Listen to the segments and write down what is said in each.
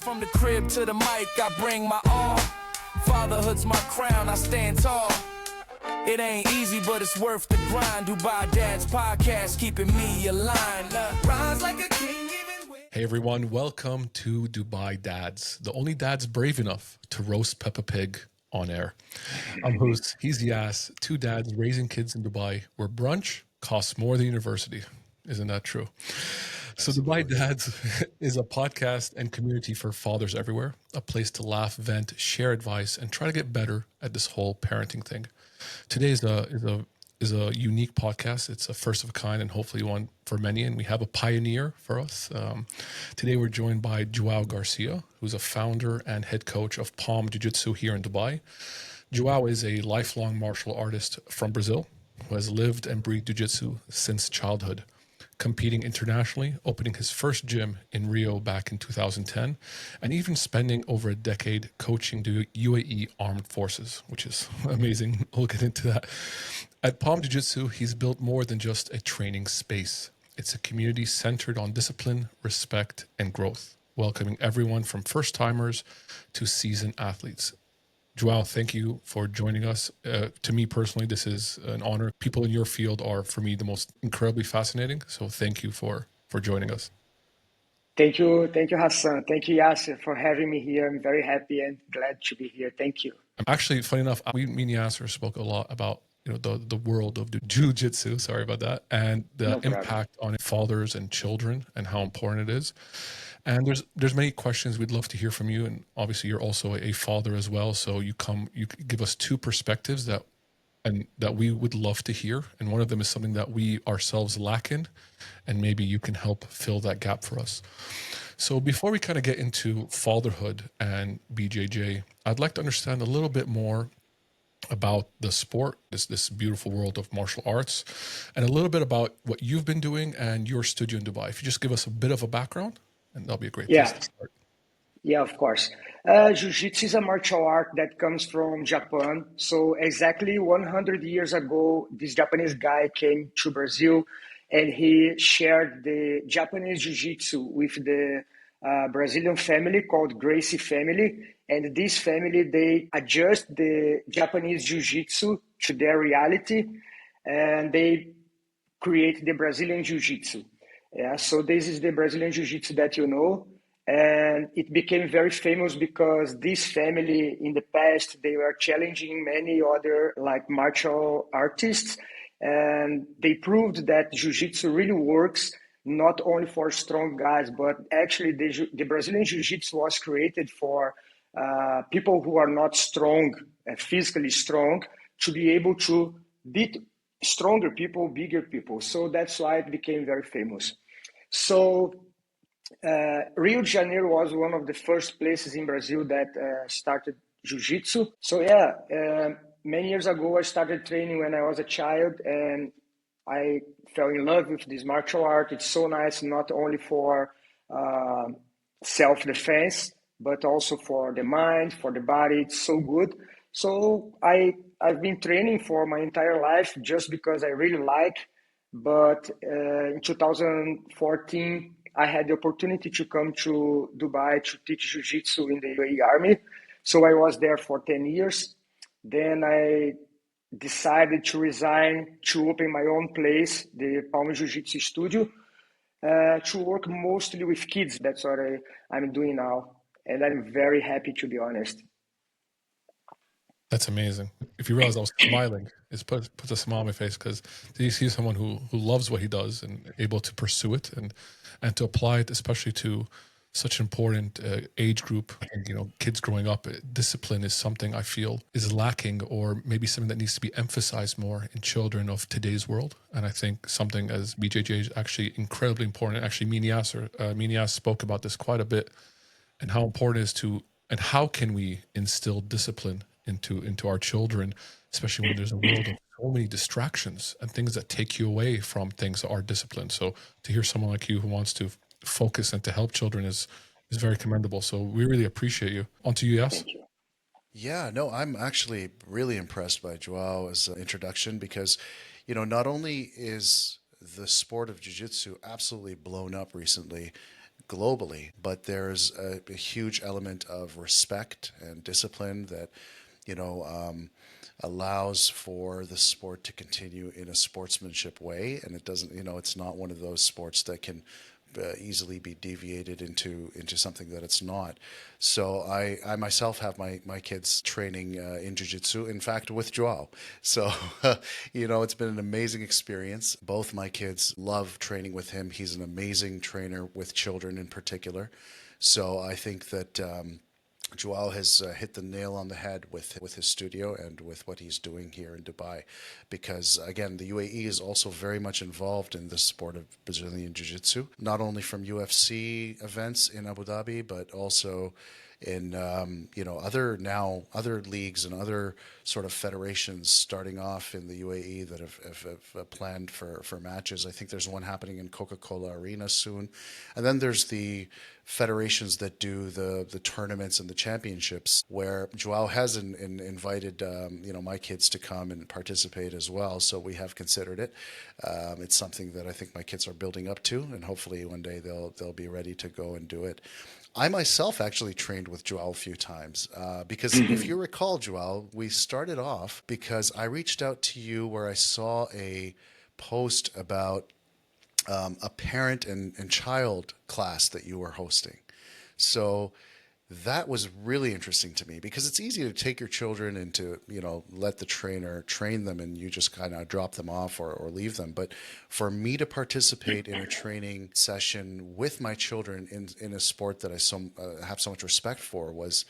From the crib to the mic, I bring my all. Fatherhood's my crown, I stand tall. It ain't easy, but it's worth the grind. Dubai Dad's podcast, keeping me aligned. Rise like a king, even when... Hey everyone, welcome to Dubai Dads, the only dads brave enough to roast Peppa Pig on air. I'm host, he's Yas, two dads raising kids in Dubai where brunch costs more than university. Isn't that true? So Dubai Dads is a podcast and community for fathers everywhere, a place to laugh, vent, share advice, and try to get better at this whole parenting thing. Today is a unique podcast. It's a first of a kind and hopefully one for many. And we have a pioneer for us. Today we're joined by João Garcia, who's a founder and head coach of Palm Jiu Jitsu here in Dubai. João is a lifelong martial artist from Brazil who has lived and breathed Jiu Jitsu since childhood, competing internationally, opening his first gym in Rio back in 2010, and even spending over a decade coaching the UAE Armed Forces, which is amazing. We'll get into that. At Palm Jiu Jitsu, he's built more than just a training space. It's a community centered on discipline, respect, and growth, welcoming everyone from first-timers to seasoned athletes. João, thank you for joining us. To me personally, this is an honor. People in your field are, for me, the most incredibly fascinating. So thank you for joining us. Thank you, Hassan. Thank you, Yasser, for having me here. I'm very happy and glad to be here. Thank you. Actually, funny enough, me and Yasser spoke a lot about the world of the Jiu Jitsu. Sorry about that, and the impact on fathers and children and how important it is. And there's many questions we'd love to hear from you, and obviously you're also a father as well. So you give us two perspectives that we would love to hear, and one of them is something that we ourselves lack in, and maybe you can help fill that gap for us. So before we kind of get into fatherhood and BJJ, I'd like to understand a little bit more about the sport, this beautiful world of martial arts, and a little bit about what you've been doing and your studio in Dubai. If you just give us a bit of a background. And that'll be a great place to start. Yeah, of course. Jiu-Jitsu is a martial art that comes from Japan. So exactly 100 years ago, this Japanese guy came to Brazil and he shared the Japanese Jiu-Jitsu with the Brazilian family called Gracie family. And this family, they adjust the Japanese Jiu-Jitsu to their reality and they create the Brazilian Jiu-Jitsu. Yeah, so this is the Brazilian Jiu-Jitsu that you know, and it became very famous because this family in the past, they were challenging many other like martial artists, and they proved that Jiu-Jitsu really works not only for strong guys, but actually the Brazilian Jiu-Jitsu was created for people who are not strong, physically strong, to be able to beat stronger people, bigger people. So that's why it became very famous. So Rio de Janeiro was one of the first places in Brazil that started Jiu-Jitsu. So many years ago, I started training when I was a child and I fell in love with this martial art. It's so nice, not only for self-defense, but also for the mind, for the body. It's so good. So I've been training for my entire life just because I really like. But in 2014, I had the opportunity to come to Dubai to teach Jiu-Jitsu in the UAE Army. So I was there for 10 years. Then I decided to resign to open my own place, the Palm Jiu Jitsu studio, to work mostly with kids. That's what I'm doing now. And I'm very happy, to be honest. That's amazing. If you realize I was smiling, it puts a smile on my face because you see someone who loves what he does and able to pursue it and to apply it, especially to such an important age group. And, kids growing up, discipline is something I feel is lacking, or maybe something that needs to be emphasized more in children of today's world. And I think something as BJJ is actually incredibly important. Actually, me and Yas spoke about this quite a bit, and how important it is and how can we instill discipline into our children, especially when there's a world of so many distractions and things that take you away from things that are disciplined. So to hear someone like you who wants to focus and to help children is very commendable. So we really appreciate you. On to you, Yas. Thank you. Yeah, no, I'm actually really impressed by Joao's introduction because, not only is the sport of jiu-jitsu absolutely blown up recently globally, but there's a huge element of respect and discipline that, you know, allows for the sport to continue in a sportsmanship way. And it doesn't, you know, it's not one of those sports that can easily be deviated into something that it's not. So I myself have my kids training in jiu-jitsu, in fact, with João. So, you know, it's been an amazing experience. Both my kids love training with him. He's an amazing trainer with children in particular. So I think that João has hit the nail on the head with his studio and with what he's doing here in Dubai, because again, the UAE is also very much involved in the sport of Brazilian Jiu Jitsu, not only from UFC events in Abu Dhabi, but also in you know, other leagues and other sort of federations starting off in the UAE that have planned for matches. I think there's one happening in Coca-Cola Arena soon, and then there's the federations that do the tournaments and the championships, where João has invited you know, my kids to come and participate as well. So we have considered it. It's something that I think my kids are building up to, and hopefully one day they'll be ready to go and do it. I myself actually trained with João a few times because if you recall, João, we started off because I reached out to you where I saw a post about a parent and child class that you were hosting. So that was really interesting to me, because it's easy to take your children and to, you know, let the trainer train them and you just kind of drop them off or leave them. But for me to participate in a training session with my children in a sport that I have so much respect for was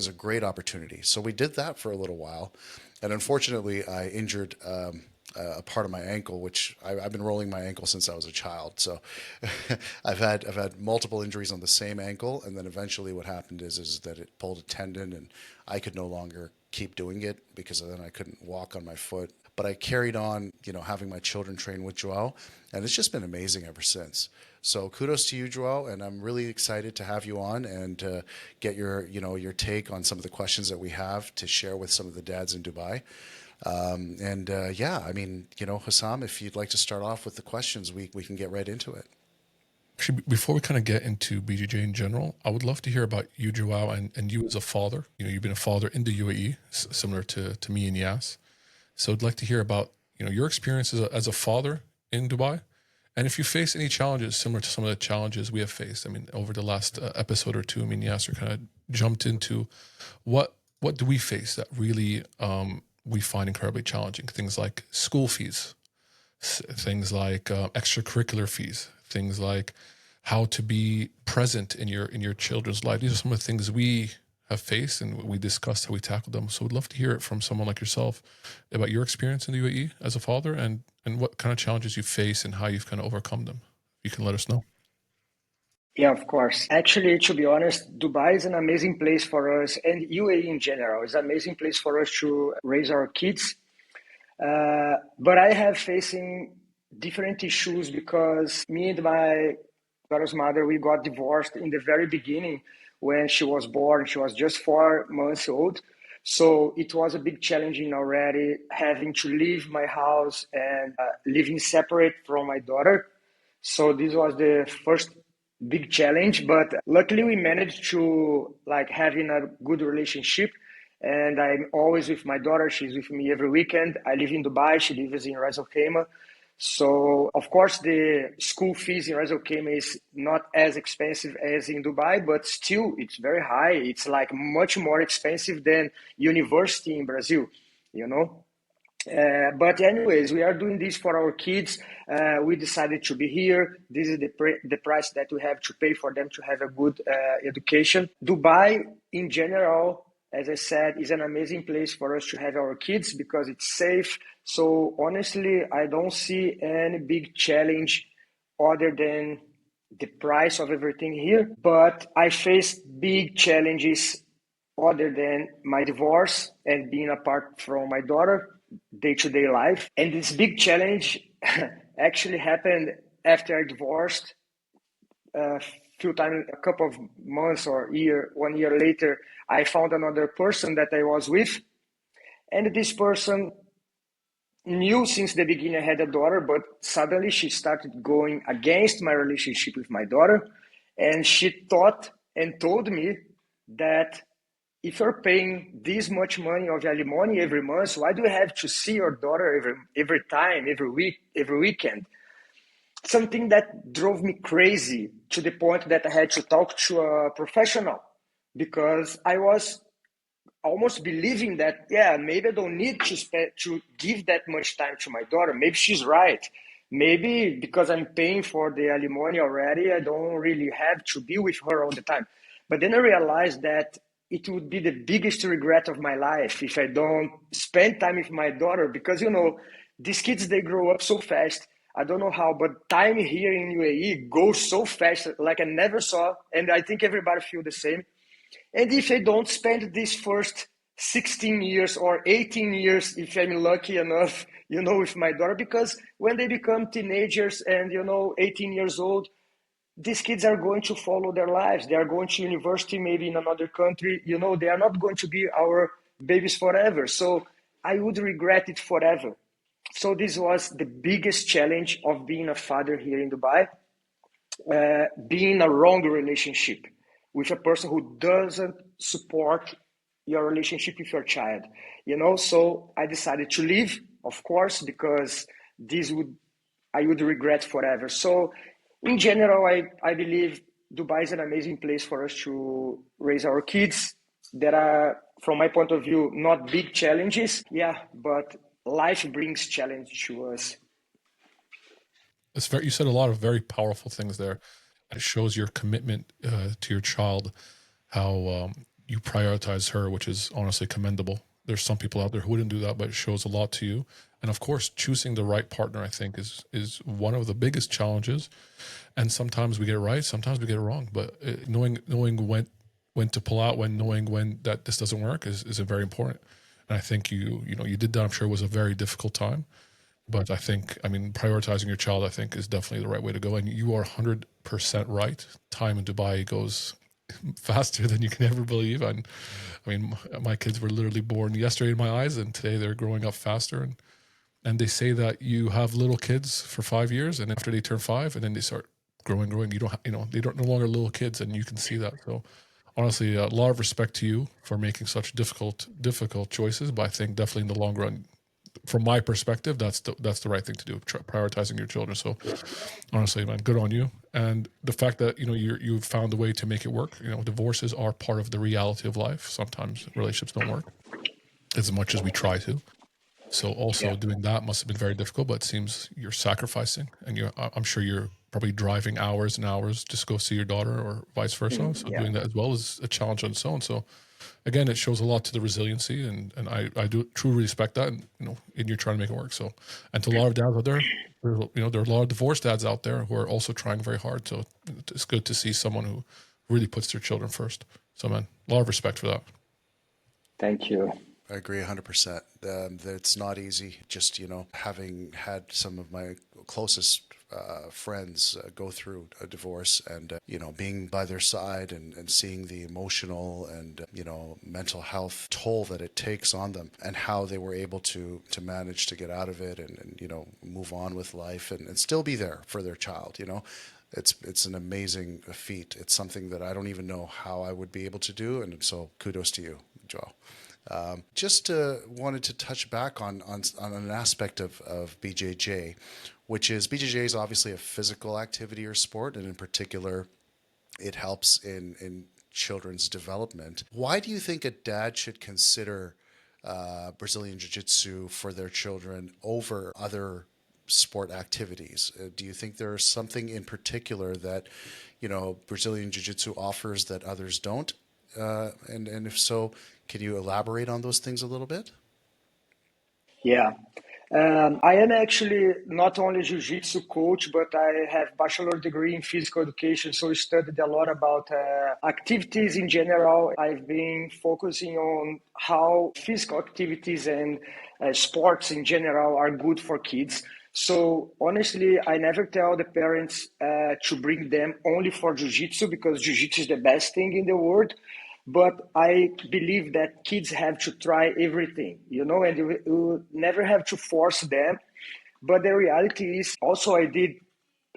a great opportunity. So we did that for a little while. And unfortunately, I injured a part of my ankle, which I've been rolling my ankle since I was a child. So I've had multiple injuries on the same ankle, and then eventually what happened is that it pulled a tendon, and I could no longer keep doing it because then I couldn't walk on my foot. But I carried on, you know, having my children train with João, and it's just been amazing ever since. So kudos to you, João, and I'm really excited to have you on and get your take on some of the questions that we have to share with some of the dads in Dubai. Yeah, I mean, you know, Hussam, if you'd like to start off with the questions, we can get right into it. Actually, before we kind of get into BJJ in general, I would love to hear about you, João, and you as a father. You know, you've been a father in the UAE, similar to me and Yas. So I'd like to hear about, you know, your experience as a father in Dubai, and if you face any challenges similar to some of the challenges we have faced. I mean, over the last episode or two, I mean, Yasser kind of jumped into what do we face that really we find incredibly challenging. Things like school fees, things like extracurricular fees, things like how to be present in your children's life. These are some of the things we have faced, and we discussed how we tackled them. So we'd love to hear it from someone like yourself about your experience in the UAE as a father, and what kind of challenges you face and how you've kind of overcome them. You can let us know. Yeah, of course. Actually, to be honest, Dubai is an amazing place for us, and UAE in general is an amazing place for us to raise our kids. But I have facing different issues because me and my daughter's mother, we got divorced in the very beginning when she was born. She was just 4 months old. So it was a big challenge in already having to leave my house and living separate from my daughter. So this was the first big challenge, but luckily we managed to like having a good relationship. And I'm always with my daughter. She's with me every weekend. I live in Dubai. She lives in Ras Al Khaimah. So of course the school fees in Ras Al Khaimah is not as expensive as in Dubai, but still it's very high. It's like much more expensive than university in Brazil, you know. But anyways, we are doing this for our kids. We decided to be here. This is the price that we have to pay for them to have a good education. Dubai, in general, as I said, is an amazing place for us to have our kids because it's safe. So honestly, I don't see any big challenge other than the price of everything here. But I faced big challenges other than my divorce and being apart from my daughter day-to-day life. And this big challenge actually happened after I divorced. A couple of months or 1 year later, I found another person that I was with. And this person knew since the beginning I had a daughter, but suddenly she started going against my relationship with my daughter. And she thought and told me that if you're paying this much money of alimony every month, why do you have to see your daughter every time, every week, every weekend? Something that drove me crazy to the point that I had to talk to a professional because I was almost believing that, yeah, maybe I don't need to give that much time to my daughter. Maybe she's right. Maybe because I'm paying for the alimony already, I don't really have to be with her all the time. But then I realized that it would be the biggest regret of my life if I don't spend time with my daughter because, these kids, they grow up so fast. I don't know how, but time here in UAE goes so fast, like I never saw. And I think everybody feel the same. And if I don't spend these first 16 years or 18 years, if I'm lucky enough, with my daughter, because when they become teenagers and, 18 years old, these kids are going to follow their lives. They are going to university, maybe in another country. They are not going to be our babies forever. So I would regret it forever. So this was the biggest challenge of being a father here in Dubai, being a wrong relationship with a person who doesn't support your relationship with your child. So I decided to leave, of course, because I would regret forever. So in general, I believe Dubai is an amazing place for us to raise our kids. There are, from my point of view, not big challenges, yeah, but life brings challenge to us. You said a lot of very powerful things there. It shows your commitment to your child, how you prioritize her, which is honestly commendable. There's some people out there who wouldn't do that, but it shows a lot to you. And of course, choosing the right partner, I think, is one of the biggest challenges. And sometimes we get it right, sometimes we get it wrong. But knowing when to pull out, knowing when that this doesn't work is very important. And I think you did that. I'm sure it was a very difficult time. But I think, prioritizing your child, I think, is definitely the right way to go. And you are 100% right. Time in Dubai goes faster than you can ever believe. And my kids were literally born yesterday in my eyes, and today they're growing up faster. And they say that you have little kids for 5 years, and after they turn 5, and then they start growing. You don't, they don't no longer little kids, and you can see that. So honestly, a lot of respect to you for making such difficult choices. But I think definitely in the long run, from my perspective, that's the right thing to do. Prioritizing your children. So honestly, man, good on you. And the fact that you've found a way to make it work. Divorces are part of the reality of life. Sometimes relationships don't work as much as we try to. So also doing that must have been very difficult. But it seems you're sacrificing, and I'm sure you're probably driving hours and hours just to go see your daughter, or vice versa. So doing that as well is a challenge on its own. So again, it shows a lot to the resiliency, and I do truly respect that, and you're trying to make it work. So, and to a lot of dads out there, there are a lot of divorced dads out there who are also trying very hard. So it's good to see someone who really puts their children first. So, man, a lot of respect for that. Thank you. I agree 100%. It's not easy. Just, having had some of my closest friends go through a divorce, and, being by their side, and seeing the emotional and, mental health toll that it takes on them, and how they were able to manage to get out of it, and move on with life, and still be there for their child. It's an amazing feat. It's something that I don't even know how I would be able to do. And so kudos to you, João. Just wanted to touch back on an aspect of BJJ, which is BJJ is obviously a physical activity or sport, and in particular, it helps in children's development. Why do you think a dad should consider Brazilian Jiu Jitsu for their children over other sport activities? Do you think there is something in particular that Brazilian Jiu Jitsu offers that others don't? And if so, can you elaborate on those things a little bit? Yeah. I am actually not only jiu-jitsu coach, but I have bachelor degree in physical education. So I studied a lot about activities in general. I've been focusing on how physical activities and sports in general are good for kids. So honestly, I never tell the parents to bring them only for jiu-jitsu, because jiu-jitsu is the best thing in the world. But I believe that kids have to try everything, and you never have to force them. But the reality is also I did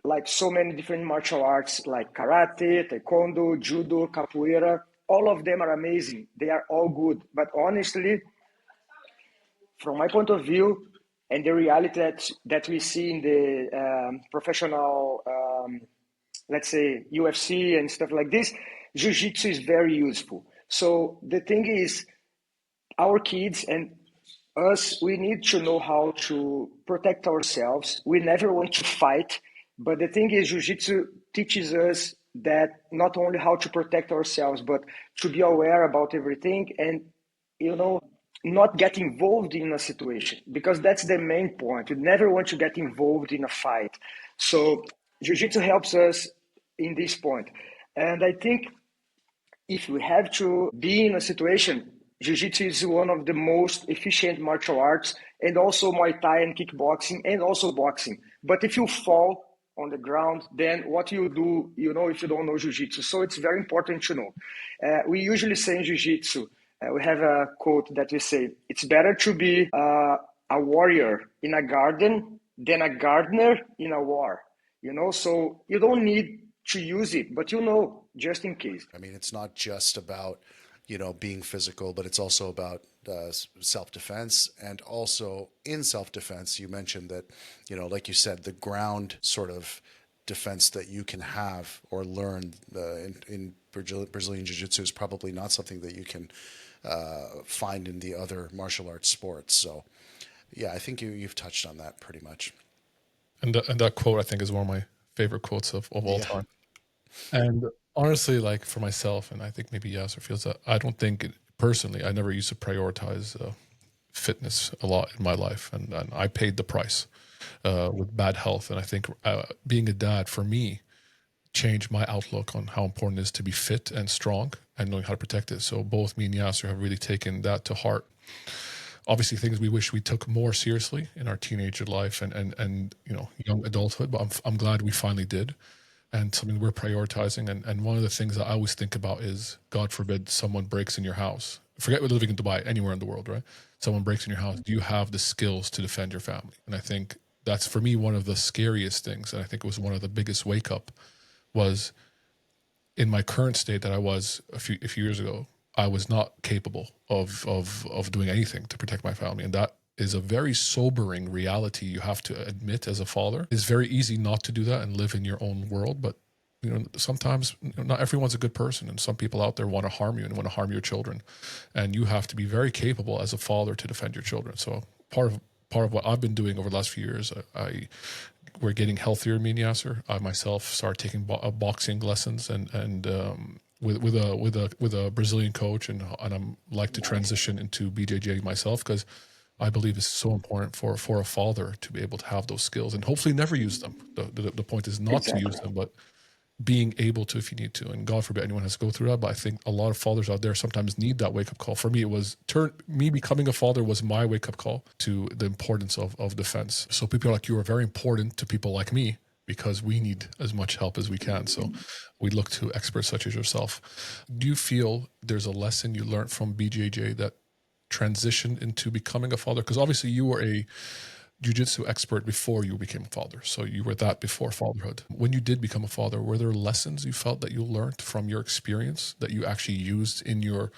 like so many different martial arts like karate, taekwondo, judo, capoeira. All of them are amazing. They are all good. But honestly, from my point of view, and the reality that we see in the professional, let's say UFC and stuff like this, Jiu-Jitsu is very useful. So the thing is, our kids and us, we need to know how to protect ourselves. We never want to fight, but the thing is, Jiu-Jitsu teaches us that not only how to protect ourselves, but to be aware about everything and, you know, not get involved in a situation, because that's the main point. You never want to get involved in a fight. So Jiu-Jitsu helps us in this point. And I think if we have to be in a situation, Jiu-Jitsu is one of the most efficient martial arts, and also Muay Thai and kickboxing, and also boxing. But if you fall on the ground, then what you do, if you don't know Jiu-Jitsu. So it's very important to know. We usually say in Jiu-Jitsu, we have a quote that we say, it's better to be a warrior in a garden than a gardener in a war. So you don't need to use it, but just in case. I mean, it's not just about, being physical, but it's also about self-defense. And also in self-defense, you mentioned that, like you said, the ground sort of defense that you can have or learn in Brazilian Jiu Jitsu is probably not something that you can find in the other martial arts sports. So, yeah, I think you've touched on that pretty much. And that quote, I think, is one of my favorite quotes of all time. And honestly, like for myself, and I think maybe Yasser feels that, I don't think personally, I never used to prioritize fitness a lot in my life. And I paid the price with bad health. And I think being a dad for me changed my outlook on how important it is to be fit and strong and knowing how to protect it. So both me and Yasser have really taken that to heart. Obviously, things we wish we took more seriously in our teenager life and young adulthood, but I'm glad we finally did. And something we're prioritizing. And one of the things that I always think about is, God forbid, someone breaks in your house. Forget we're living in Dubai, anywhere in the world, right? Someone breaks in your house. Do you have the skills to defend your family? And I think that's, for me, one of the scariest things. And I think it was one of the biggest wake up was in my current state that I was a few years ago. I was not capable of doing anything to protect my family. And that is a very sobering reality you have to admit as a father. It's very easy not to do that and live in your own world, but sometimes not everyone's a good person, and some people out there want to harm you and want to harm your children, and you have to be very capable as a father to defend your children. So part of what I've been doing over the last few years, we're getting healthier, me and Yasser. I myself started taking boxing lessons and with a Brazilian coach, and I'm like to transition into BJJ myself, because I believe it's so important for a father to be able to have those skills and hopefully never use them. The point is not to use them, but being able to if you need to. And God forbid anyone has to go through that. But I think a lot of fathers out there sometimes need that wake-up call. For me, it was me becoming a father was my wake-up call to the importance of defense. So people like you are very important to people like me, because we need as much help as we can. So we look to experts such as yourself. Do you feel there's a lesson you learned from BJJ that transitioned into becoming a father? Because obviously you were a jiu-jitsu expert before you became a father. So you were that before fatherhood. When you did become a father, were there lessons you felt that you learned from your experience that you actually used in your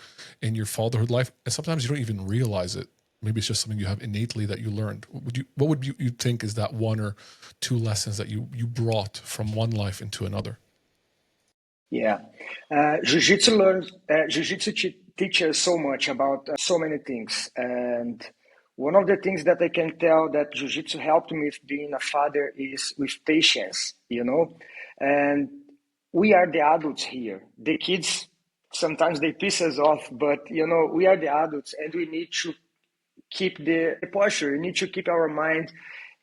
fatherhood life? And sometimes you don't even realize it. Maybe it's just something you have innately that you learned. What would you think is that one or two lessons that you brought from one life into another? Yeah, Jiu-Jitsu teaches so much about so many things, and one of the things that I can tell that Jiu-Jitsu helped me with being a father is with patience. And we are the adults here. The kids sometimes they piss us off, but we are the adults, and we need to keep the posture. We need to keep our mind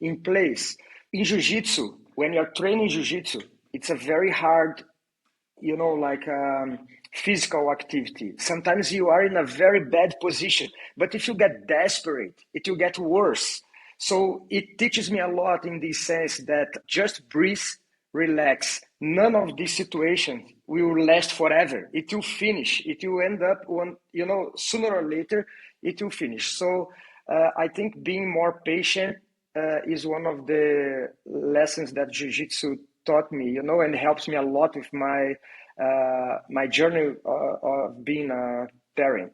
in place. In Jiu-Jitsu, when you're training Jiu-Jitsu, it's a very hard physical activity. Sometimes you are in a very bad position, but if you get desperate, it will get worse. So it teaches me a lot in this sense that just breathe, relax. None of these situations will last forever. It will finish. It will end up sooner or later, it will finish. So I think being more patient is one of the lessons that Jiu-Jitsu taught me, and helps me a lot with my my journey of being a parent.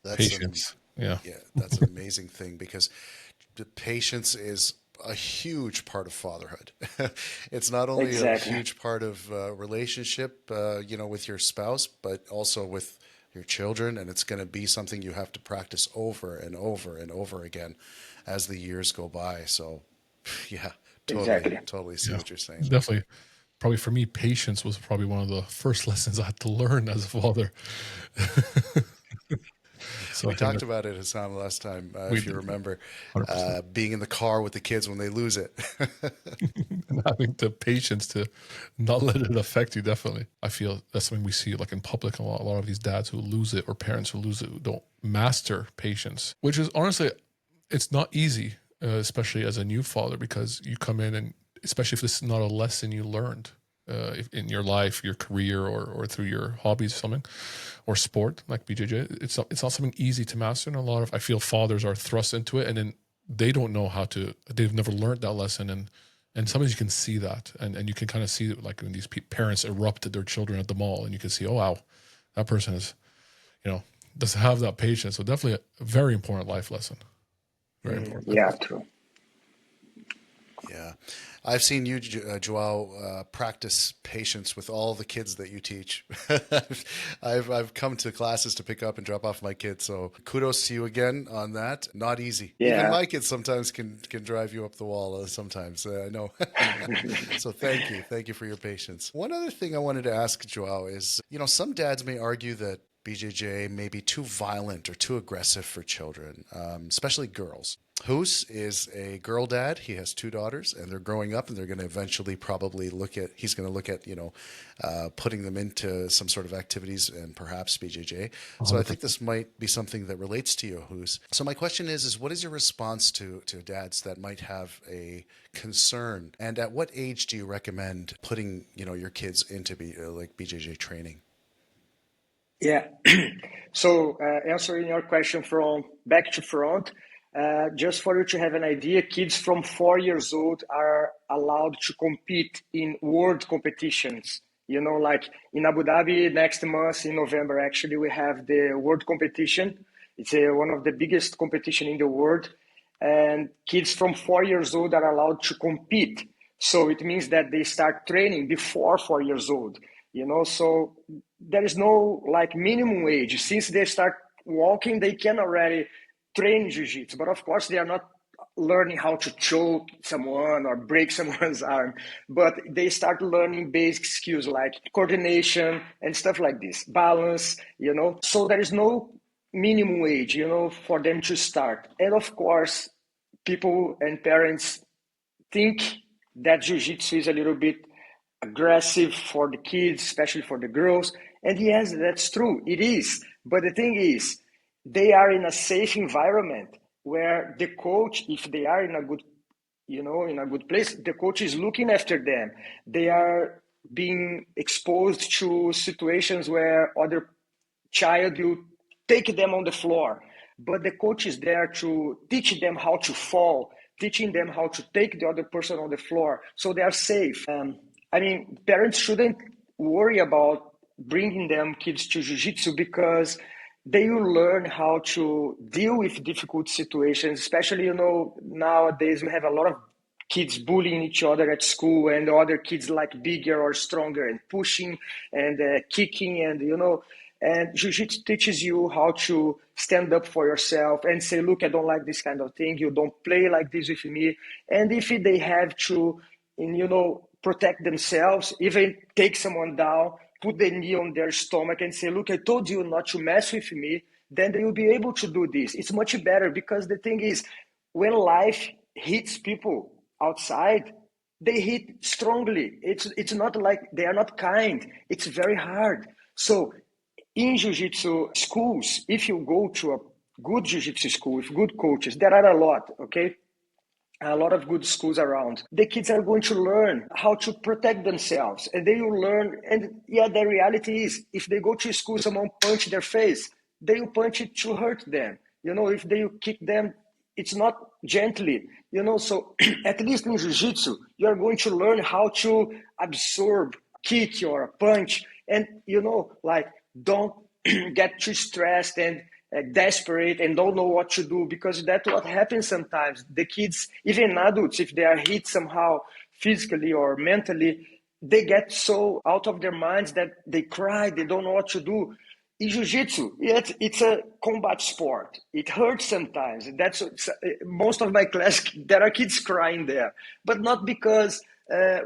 That's Patience. Yeah. yeah, that's an amazing thing because the patience is a huge part of fatherhood. It's not only a Exactly. huge part of relationship, with your spouse, but also with your children, and it's going to be something you have to practice over and over and over again as the years go by. So, yeah, totally, Exactly. totally see Yeah. what you're saying there. Definitely. Probably for me, patience was probably one of the first lessons I had to learn as a father. So We I think talked that about it, Hassan, last time, we if you did remember, 100%. being in the car with the kids when they lose it. And having the patience to not let it affect you, definitely. I feel that's something we see like in public a lot of these dads who lose it or parents who lose it who don't master patience, which is honestly, it's not easy, especially as a new father, because you come in and especially if this is not a lesson you learned in your life, your career, or through your hobbies, or something, or sport like BJJ. It's not something easy to master, and a lot of I feel fathers are thrust into it, and then they don't know how to. They've never learned that lesson, and sometimes you can see that, and you can kind of see it, like when these parents erupt at their children at the mall, and you can see, oh wow, that person is, you know, doesn't have that patience. So definitely a very important life lesson. Very important life Yeah, lesson. true. Yeah. I've seen you, Joao, practice patience with all the kids that you teach. I've come to classes to pick up and drop off my kids, so kudos to you again on that. Not easy. Even Yeah. my kids sometimes can drive you up the wall. Sometimes I know. So thank you for your patience. One other thing I wanted to ask Joao is, some dads may argue that BJJ may be too violent or too aggressive for children, especially girls. Hoos is a girl dad. He has two daughters, and they're growing up, and they're going to eventually probably he's going to look at, putting them into some sort of activities and perhaps BJJ. So I think 100%. this might be something that relates to you, Hoos. So my question is what is your response to dads that might have a concern? And at what age do you recommend putting, your kids into like BJJ training? Yeah. So, answering your question from back to front, just for you to have an idea, kids from 4 years old are allowed to compete in world competitions. Like in Abu Dhabi next month in November, actually, we have the world competition. It's one of the biggest competition in the world, and kids from 4 years old are allowed to compete. So it means that they start training before 4 years old. So there is no like minimum age. Since they start walking, they can already train jiu-jitsu. But of course, they are not learning how to choke someone or break someone's arm, but they start learning basic skills like coordination and stuff like this, balance. So there is no minimum age, for them to start. And of course, people and parents think that jiu-jitsu is a little bit aggressive for the kids, especially for the girls. And yes, that's true. It is. But the thing is, they are in a safe environment where the coach, if they are in a good, in a good place, the coach is looking after them. They are being exposed to situations where other child will take them on the floor, but the coach is there to teach them how to fall, teaching them how to take the other person on the floor so they are safe. I mean, parents shouldn't worry about bringing them kids to jiu-jitsu because they will learn how to deal with difficult situations, especially, nowadays we have a lot of kids bullying each other at school and other kids like bigger or stronger and pushing and kicking and jiu-jitsu teaches you how to stand up for yourself and say, look, I don't like this kind of thing, you don't play like this with me. And if they have to protect themselves, even take someone down, put the knee on their stomach and say, look, I told you not to mess with me, then they will be able to do this. It's much better because the thing is, when life hits people outside, they hit strongly. It's not like they are not kind. It's very hard. So in jiu-jitsu schools, if you go to a good jiu-jitsu school with good coaches, there are a lot, okay? A lot of good schools around. The kids are going to learn how to protect themselves and they will learn. And yeah, the reality is if they go to school, someone punch their face, they will punch it to hurt them. If they kick them, it's not gently, so at least in jiu-jitsu, you're going to learn how to absorb kick or punch, and like, don't get too stressed and desperate and don't know what to do, because that's what happens sometimes. The kids, even adults, if they are hit somehow physically or mentally, they get so out of their minds that they cry, they don't know what to do. In jiu-jitsu, it's a combat sport. It hurts sometimes. That's most of my class. There are kids crying there, but not because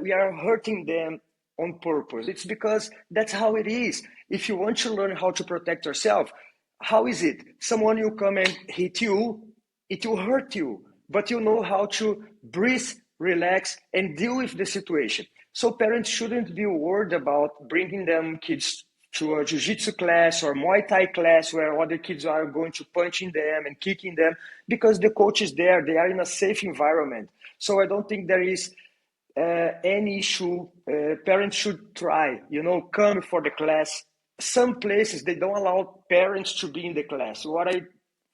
we are hurting them on purpose. It's because that's how it is. If you want to learn how to protect yourself, how is it? Someone will come and hit you, it will hurt you, but you know how to breathe, relax, and deal with the situation. So parents shouldn't be worried about bringing them kids to a jiu-jitsu class or Muay Thai class where other kids are going to punching them and kicking them, because the coach is there. They are in a safe environment. So I don't think there is any issue. Parents should try, come for the class. Some places, they don't allow parents to be in the class.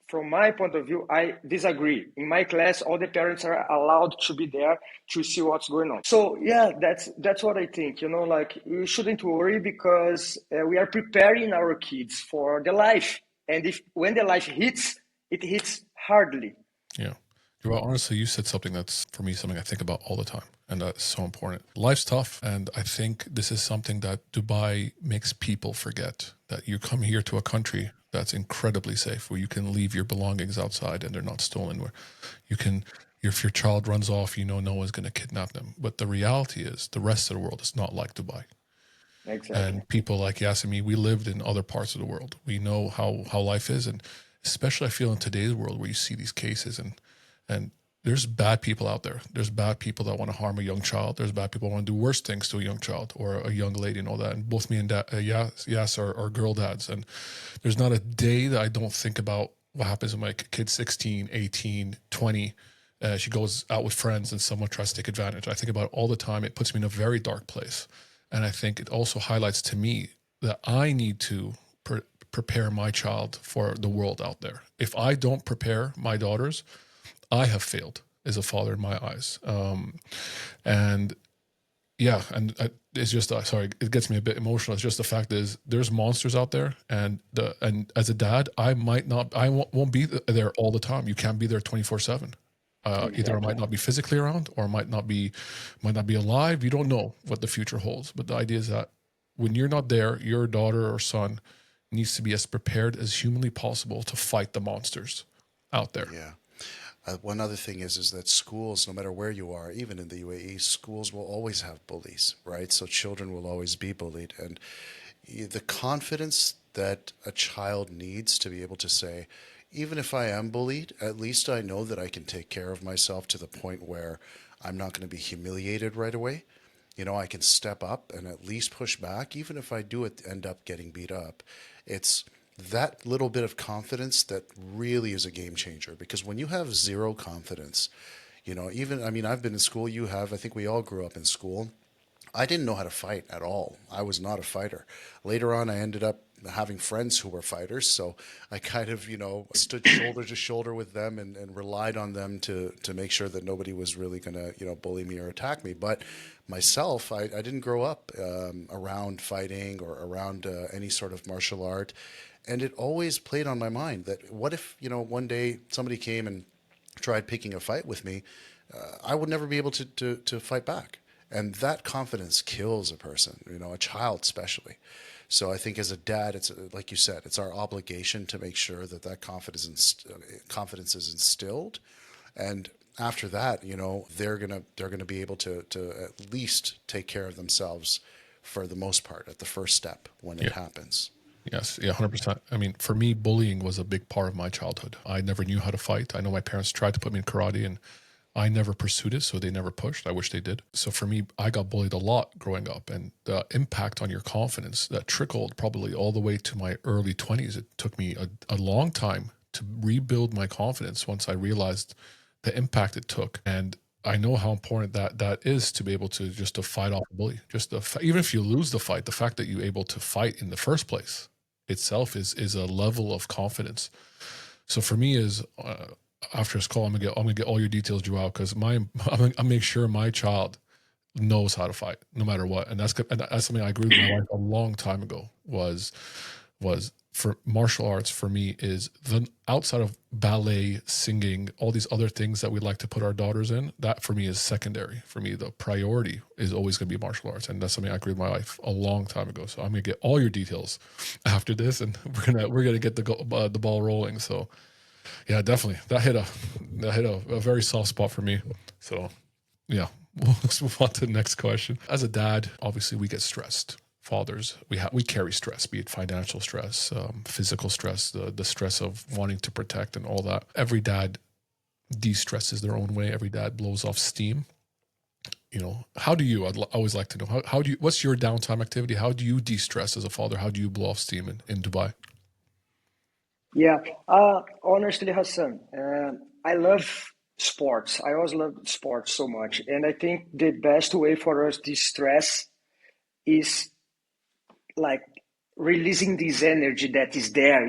From my point of view, I disagree. In my class, all the parents are allowed to be there to see what's going on. So yeah, that's what I think. Like, you shouldn't worry, because we are preparing our kids for the life. And when the life hits, it hits hardly. Yeah. Well, honestly, you said something that's, for me, something I think about all the time. And that's so important. Life's tough. And I think this is something that Dubai makes people forget, that you come here to a country that's incredibly safe, where you can leave your belongings outside and they're not stolen, where you can, if your child runs off, no one's going to kidnap them. But the reality is the rest of the world is not like Dubai. Exactly. And people like Yas and me, we lived in other parts of the world. We know how life is. And especially I feel in today's world where you see these cases and there's bad people out there. There's bad people that want to harm a young child. There's bad people who want to do worse things to a young child or a young lady and all that. And both me and Yas are girl dads. And there's not a day that I don't think about what happens when my kid's 16, 18, 20. She goes out with friends and someone tries to take advantage. I think about it all the time. It puts me in a very dark place. And I think it also highlights to me that I need to prepare my child for the world out there. If I don't prepare my daughters, I have failed as a father in my eyes. And yeah, and it's just, sorry, it gets me a bit emotional. It's just the fact is there's monsters out there, and as a dad, I won't be there all the time. You can't be there 24/7. Exactly. Either I might not be physically around or might not be alive. You don't know what the future holds. But the idea is that when you're not there, your daughter or son needs to be as prepared as humanly possible to fight the monsters out there. Yeah. One other thing is that schools, no matter where you are, even in the UAE, schools will always have bullies, right? So children will always be bullied. And the confidence that a child needs to be able to say, even if I am bullied, at least I know that I can take care of myself to the point where I'm not going to be humiliated right away. I can step up and at least push back, even if I do end up getting beat up. It's that little bit of confidence that really is a game changer, because when you have zero confidence, I've been in school, I think we all grew up in school. I didn't know how to fight at all. I was not a fighter. Later on, I ended up having friends who were fighters, so I kind of, stood shoulder to shoulder with them and relied on them to make sure that nobody was really going to, bully me or attack me. But myself, I didn't grow up around fighting or around any sort of martial art. And it always played on my mind that what if, one day somebody came and tried picking a fight with me, I would never be able to fight back. And that confidence kills a person, a child especially. So I think as a dad, it's like you said, it's our obligation to make sure that confidence is instilled. And after that, they're gonna be able to at least take care of themselves for the most part at the first step when it happens. Yes, yeah, 100%. I mean, for me, bullying was a big part of my childhood. I never knew how to fight. I know my parents tried to put me in karate, and I never pursued it, so they never pushed. I wish they did. So for me, I got bullied a lot growing up, and the impact on your confidence that trickled probably all the way to my early 20s. It took me a long time to rebuild my confidence once I realized the impact it took. And I know how important that is to be able to just to fight off a bully. Even if you lose the fight, the fact that you're able to fight in the first place itself is a level of confidence. So for me, after this call, I'm gonna get all your details, Joao, because I make sure my child knows how to fight no matter what. And that's something I agreed with my wife a long time ago was for martial arts for me is the outside of ballet, singing, all these other things that we like to put our daughters in, that for me is secondary. For me, the priority is always going to be martial arts. And that's something I agreed with my wife a long time ago. So I'm going to get all your details after this, and we're going to get the ball rolling. So yeah, definitely. That hit a very soft spot for me. So yeah, let's move on to the next question. As a dad, obviously we get stressed. Fathers, we carry stress, be it financial stress, physical stress, the stress of wanting to protect and all that. Every dad de-stresses their own way. Every dad blows off steam. You know, how do you? I'd always like to know how do you? What's your downtime activity? How do you de-stress as a father? How do you blow off steam in Dubai? Yeah, honestly, Hassan, I love sports. I always loved sports so much, and I think the best way for us to stress is like releasing this energy that is there.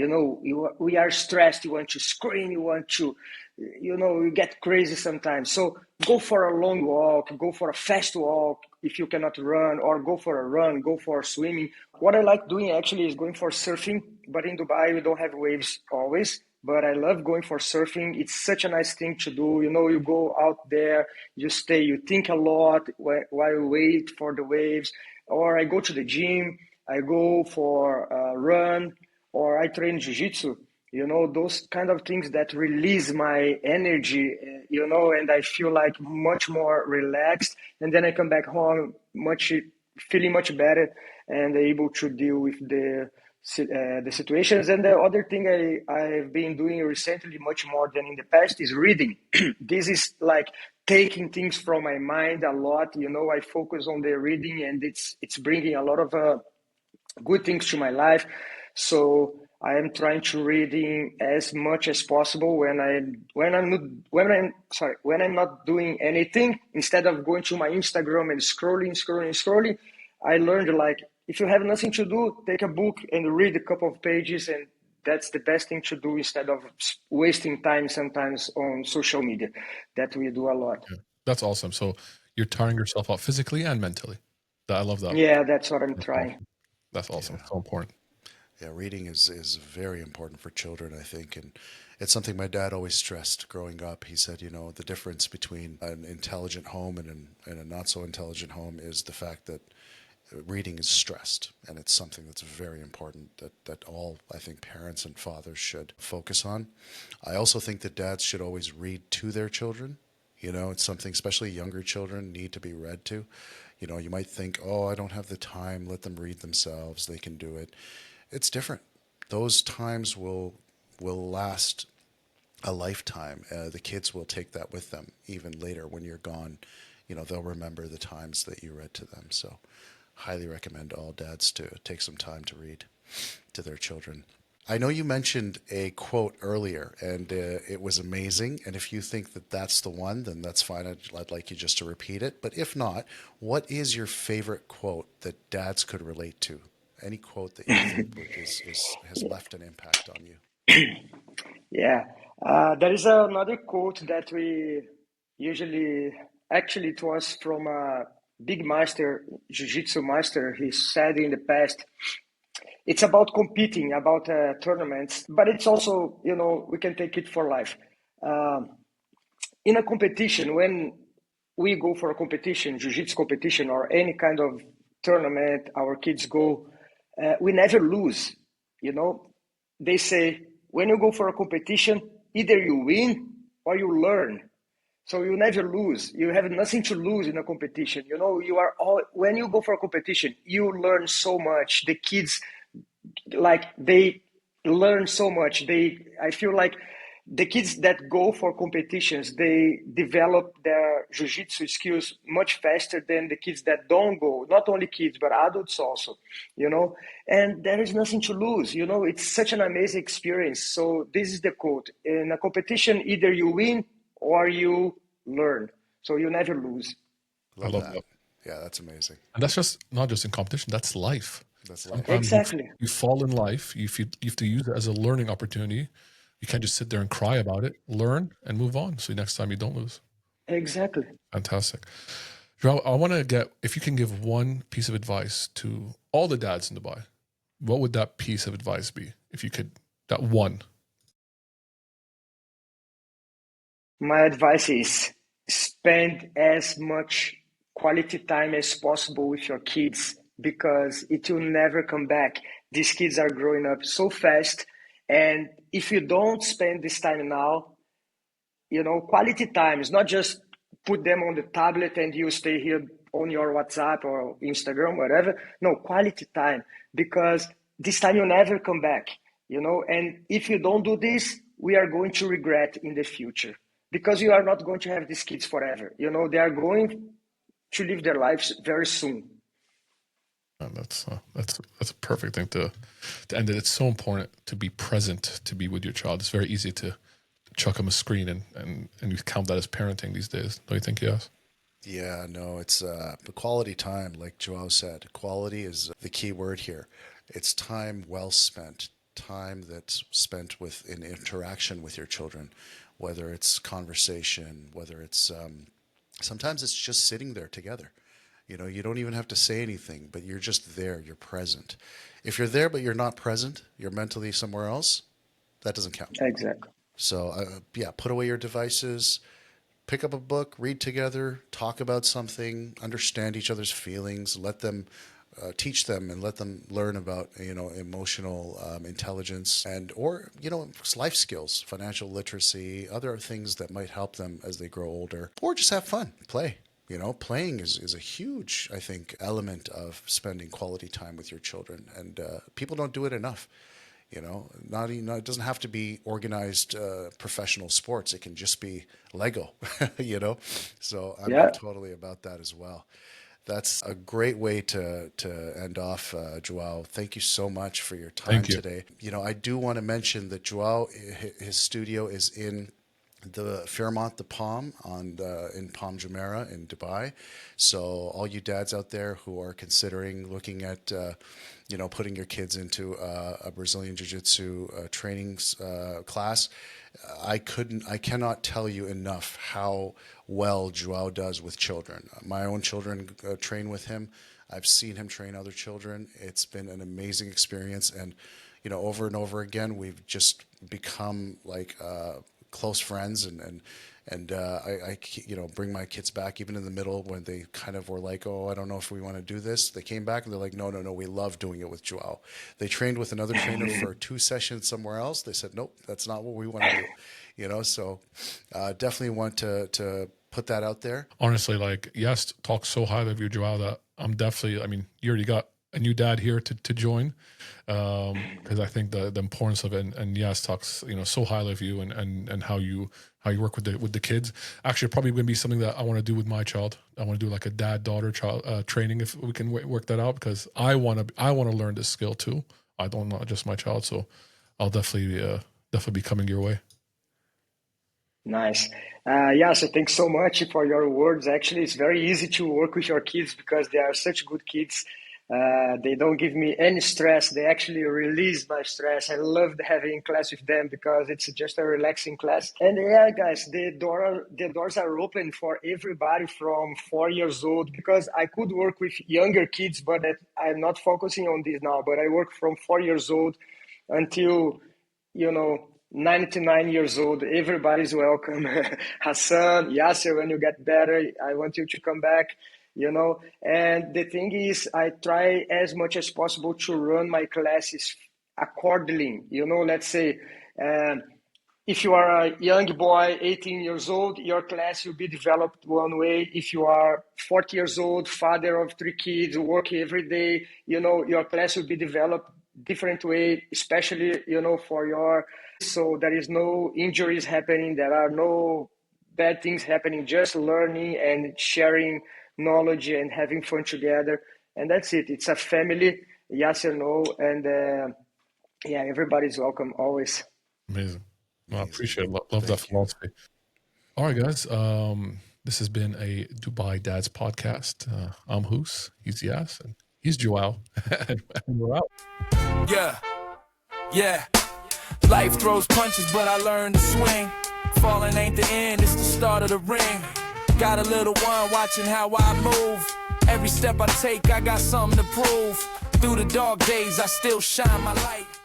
We are stressed. You want to scream. You want to, you get crazy sometimes. So go for a long walk. Go for a fast walk if you cannot run, or go for a run. Go for swimming. What I like doing actually is going for surfing. But in Dubai, we don't have waves always. But I love going for surfing. It's such a nice thing to do. You go out there, you stay, you think a lot while you wait for the waves. Or I go to the gym. I go for a run, or I train jiu-jitsu, those kind of things that release my energy, and I feel like much more relaxed. And then I come back home feeling much better and able to deal with the situations. And the other thing I've been doing recently, much more than in the past, is reading. This is like taking things from my mind a lot. I focus on the reading, and it's bringing a lot of good things to my life. So I am trying to reading as much as possible when I'm not doing anything. Instead of going to my Instagram and scrolling, I learned, like, if you have nothing to do, take a book and read a couple of pages, and that's the best thing to do instead of wasting time sometimes on social media. That we do a lot. Yeah, that's awesome. So you're tiring yourself out physically and mentally. I love that. Yeah, that's what I'm That's trying. awesome. That's awesome. Yeah. So important. Yeah, reading is very important for children, I think, and it's something my dad always stressed growing up. He said, the difference between an intelligent home and a not so intelligent home is the fact that reading is stressed, and it's something that's very important that all, I think, parents and fathers should focus on. I also think that dads should always read to their children. It's something, especially younger children, need to be read to. You might think, oh, I don't have the time, let them read themselves, they can do it. It's different. Those times will last a lifetime. The kids will take that with them even later when you're gone. They'll remember the times that you read to them. So highly recommend all dads to take some time to read to their children. I know you mentioned a quote earlier, and it was amazing. And if you think that that's the one, then that's fine. I'd like you just to repeat it. But if not, what is your favorite quote that dads could relate to? Any quote that you think has left an impact on you? Yeah, there is another quote that we usually, actually, it was from a big master, jiu-jitsu master. He said in the past, it's about competing, about tournaments, but it's also, we can take it for life. Um, in a competition, when we go for a competition, jiu-jitsu competition, or any kind of tournament, our kids go, we never lose. They say, when you go for a competition, either you win or you learn. So you never lose. You have nothing to lose in a competition. When you go for a competition, you learn so much. The kids, like, they learn so much. I feel like the kids that go for competitions, they develop their jiu-jitsu skills much faster than the kids that don't go. Not only kids, but adults also, and there is nothing to lose. It's such an amazing experience. So this is the quote: in a competition, either you win or you learn. So you never lose. I Love love that. that. Yeah, that's amazing. And that's just not just in competition, that's life. That's life. Sometimes Exactly. you fall in life, you have to use it as a learning opportunity, You can't just sit there and cry about it. Learn and move on. So next time you don't lose. Exactly. Fantastic. João, I want to get, if you can give one piece of advice to all the dads in Dubai, what would that piece of advice be? If you could, that one. My advice is spend as much quality time as possible with your kids because it will never come back. These kids are growing up so fast. And if you don't spend this time now, quality time is not just put them on the tablet and you stay here on your WhatsApp or Instagram, whatever. No, quality time, because this time will never come back, and if you don't do this, we are going to regret in the future because you are not going to have these kids forever. They are going to live their lives very soon. And that's a perfect thing to end it. It's so important to be present, to be with your child. It's very easy to chuck them a screen and you count that as parenting these days. Don't you think? Yes. Yeah, no, it's the quality time, like João said. Quality is the key word here. It's time well spent, time that's spent in interaction with your children, whether it's conversation, whether it's sometimes it's just sitting there together. You don't even have to say anything, but you're just there, you're present. If you're there but you're not present, you're mentally somewhere else, that doesn't count. Exactly. So, put away your devices, pick up a book, read together, talk about something, understand each other's feelings, let them teach them and let them learn about, emotional intelligence or life skills, financial literacy, other things that might help them as they grow older, or just have fun, play. Playing is a huge, I think, element of spending quality time with your children, and people don't do it enough. It doesn't have to be organized professional sports. It can just be Lego, So I'm totally about that as well. That's a great way to end off, João. Thank you so much for your time today. I do want to mention that João, his studio is in the Fairmont, the Palm in Palm Jumeirah in Dubai. So all you dads out there who are considering looking at putting your kids into a Brazilian Jiu Jitsu training class, I cannot tell you enough how well João does with children. My own children train with him. I've seen him train other children. It's been an amazing experience, and over and over again, we've just become like close friends, and I bring my kids back even in the middle when they kind of were like, oh, I don't know if we want to do this. They came back and they're like, no, we love doing it with João. They trained with another trainer for 2 sessions somewhere else. They said, nope, that's not what we want to do. So definitely want to put that out there. Honestly, yes, talk so highly of you, João, that I'm definitely, you already got a new dad here to join, because I think the importance of it, and yes, talks so highly of you and how you work with the kids. Actually, probably going to be something that I want to do with my child. I want to do like a dad-daughter child training, if we can work that out, because I want to learn this skill too. I don't, not just my child, so I'll definitely be coming your way. Nice. So thanks so much for your words. Actually, it's very easy to work with your kids because they are such good kids. They don't give me any stress. They actually release my stress. I love having class with them because it's just a relaxing class. And yeah, guys, the doors are open for everybody from 4 years old, because I could work with younger kids, but I'm not focusing on this now. But I work from 4 years old until 99 years old. Everybody's welcome. Hassan, Yasser, when you get better, I want you to come back. And the thing is, I try as much as possible to run my classes accordingly. Let's say, if you are a young boy, 18 years old, your class will be developed one way. If you are 40 years old, father of 3 kids, work every day, your class will be developed different way, especially, so there is no injuries happening. There are no bad things happening, just learning and sharing knowledge and having fun together. And that's it. It's a family, yes or no. And everybody's welcome always. Amazing. Well, I appreciate it. Love that philosophy. All right, guys. This has been a Dubai Dads podcast. I'm Hus, he's Yas, and he's João, and we're out. Yeah. Life throws punches, but I learned to swing. Falling ain't the end, it's the start of the ring. Got a little one watching how I move. Every step I take, I got something to prove. Through the dark days, I still shine my light.